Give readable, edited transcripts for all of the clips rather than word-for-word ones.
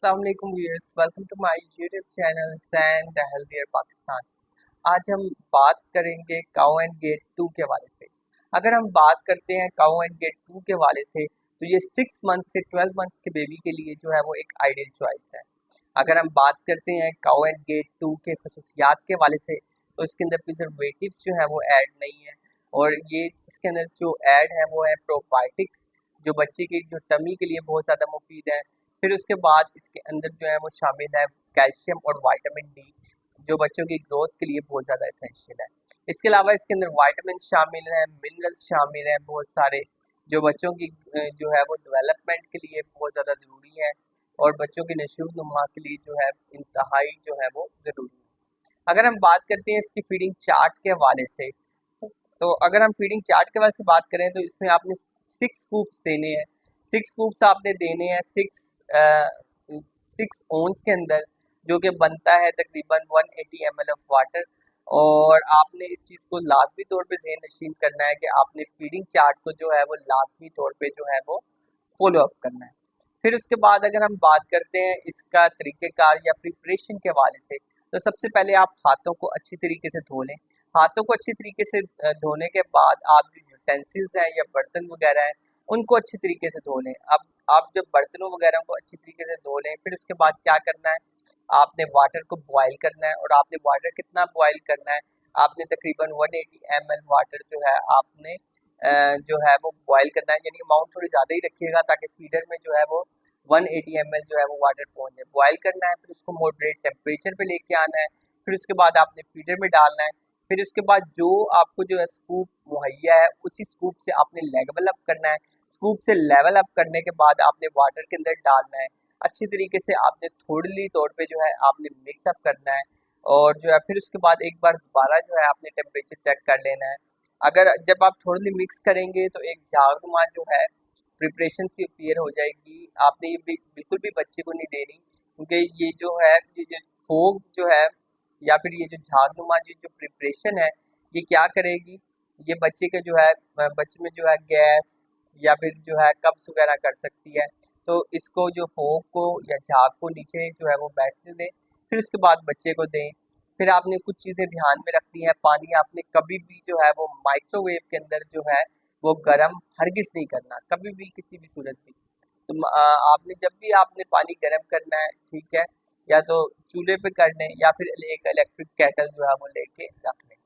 अस्सलाम वालेकुम viewers, welcome to my YouTube channel सैन द हेल्थियर पाकिस्तान। आज हम बात करेंगे काऊ एंड गेट 2 के हवाले से। अगर हम बात करते हैं काऊ एंड गेट 2 के हवाले से तो ये 6 मंथ से 12 मंथ्स के बेबी के लिए जो है वो एक आइडियल चॉइस है। अगर हम बात करते हैं काऊ एंड गेट 2 के खसूसियात के हवाले से तो इसके अंदर प्रिजर्वेटिव्स जो है वो ऐड नहीं है, और ये इसके अंदर जो ऐड है वो है प्रोबायोटिक्स, जो बच्चे की जो टमी के लिए बहुत ज़्यादा मुफीद है। फिर उसके बाद इसके अंदर जो है वो शामिल है कैल्शियम और विटामिन डी, जो बच्चों की ग्रोथ के लिए बहुत ज़्यादा एसेंशियल है। इसके अलावा इसके अंदर विटामिन शामिल हैं, मिनरल्स शामिल हैं बहुत सारे, जो बच्चों की जो है वो डेवलपमेंट के लिए बहुत ज़्यादा ज़रूरी है और बच्चों की नशो नुमा के लिए जो है इंतहाई जो है वो ज़रूरी है। अगर हम बात करते हैं इसकी फीडिंग चार्ट के हवाले से तो अगर हम फीडिंग चार्ट के हवाले से बात करें तो इसमें आपने 6 स्कूप्स देने हैं। 6 स्कूप्स आपने देने हैं 6 ओंस के अंदर, जो कि बनता है तकरीबन 180 ml ऑफ वाटर। और आपने इस चीज़ को लाजमी तौर पे ज़हन नशीन करना है कि आपने फीडिंग चार्ट को जो है वो लाजमी तौर पे जो है वो फॉलो अप करना है। फिर उसके बाद अगर हम बात करते हैं इसका तरीक़ेकार या प्रिपरेशन के हवाले से, तो सबसे पहले आप हाथों को अच्छी तरीके से धो लें। हाथों को अच्छी तरीके से धोने के बाद आप जो यूटेंसिल्स हैं या बर्तन वगैरह हैं उनको अच्छी तरीके से धो लें। अब आप जब बर्तनों वगैरह को अच्छी तरीके से धो लें, फिर उसके बाद क्या करना है, आपने वाटर को बॉयल करना है। और आपने वाटर कितना बॉयल करना है, आपने तकरीबन 180 ml वाटर जो है आपने जो है वो बॉयल करना है, यानी अमाउंट थोड़ी ज़्यादा ही रखिएगा ताकि फीडर में जो है वो 180 ml जो है वो वाटर पहुँच जाए। बॉयल करना है, फिर उसको मॉडरेट टेम्परेचर पे लेके आना है, फिर उसके बाद आपने फीडर में डालना है। फिर उसके बाद जो आपको जो है स्कूप मुहैया है उसी स्कूप से आपने लेवल अप करना है। स्कूप से लेवल अप करने के बाद आपने वाटर के अंदर डालना है, अच्छी तरीके से आपने थोड़ी तौर पे जो है आपने मिक्स अप करना है। और जो है फिर उसके बाद एक बार दोबारा जो है आपने टेम्परेचर चेक कर लेना है। अगर जब आप थोड़ी मिक्स करेंगे तो एक झागनुमा जो है प्रिपरेशन सी अपीयर हो जाएगी। आपने ये बिल्कुल भी बच्चे को नहीं देनी, क्योंकि ये जो है ये जो फोग जो है या फिर ये जो झागनुमा जो प्रिपरेशन है ये क्या करेगी, ये बच्चे के जो है बच्चे में जो है गैस या फिर जो है कब्ज वगैरह कर सकती है। तो इसको जो फोग को या झाग को नीचे जो है वो बैठने दें, फिर उसके बाद बच्चे को दें। फिर आपने कुछ चीज़ें ध्यान में रखनी है। पानी आपने कभी भी जो है वो माइक्रोवेव के अंदर जो है वो गर्म हरगिज़ नहीं करना, कभी भी किसी भी सूरत में। तो आपने जब भी आपने पानी गर्म करना है, ठीक है, या तो चूल्हे पे कर लें या फिर एक इलेक्ट्रिक केटल जो है वो लेके रख लें।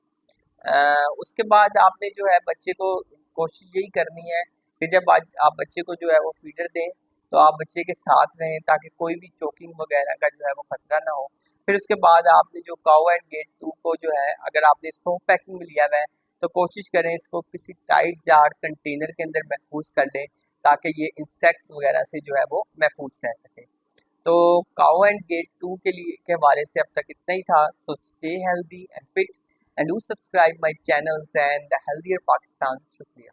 उसके बाद आपने जो है बच्चे को कोशिश यही करनी है कि जब आज आप बच्चे को जो है वो फीडर दें तो आप बच्चे के साथ रहें ताकि कोई भी चोकिंग वगैरह का जो है वो खतरा ना हो। फिर उसके बाद आपने जो काऊ एंड गेट 2 को जो है अगर आपने सॉफ्ट पैकिंग में लिया हुआ है तो कोशिश करें इसको किसी टाइट जार कंटेनर के अंदर महफूज कर लें ताकि ये इंसेक्ट्स वगैरह से जो है वो महफूज रह सके। तो काऊ एंड गेट 2 के लिए के हवाले से अब तक इतना ही था। So stay healthy and fit and do subscribe my channels and the healthier Pakistan. Shukriya.